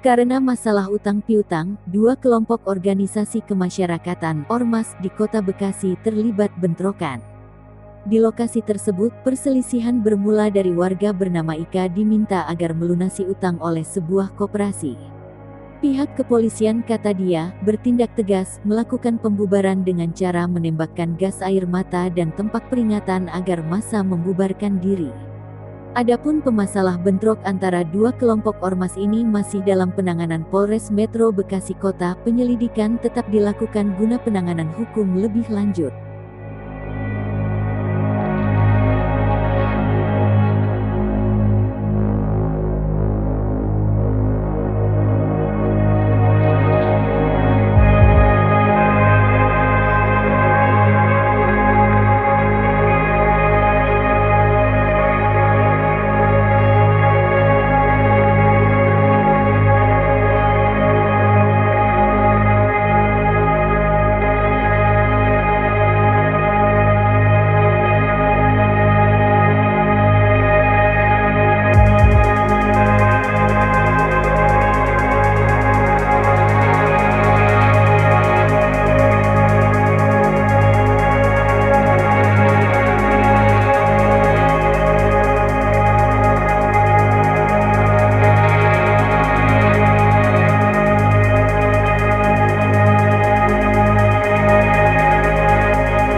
Karena masalah utang piutang, dua kelompok organisasi kemasyarakatan (Ormas) di Kota Bekasi terlibat bentrokan. Di lokasi tersebut, perselisihan bermula dari warga bernama Ika diminta agar melunasi utang oleh sebuah koperasi. Pihak kepolisian, kata dia, bertindak tegas, melakukan pembubaran dengan cara menembakkan gas air mata dan tempat peringatan agar massa membubarkan diri. Adapun pemasalah bentrok antara dua kelompok ormas ini masih dalam penanganan Polres Metro Bekasi Kota. Penyelidikan tetap dilakukan guna penanganan hukum lebih lanjut.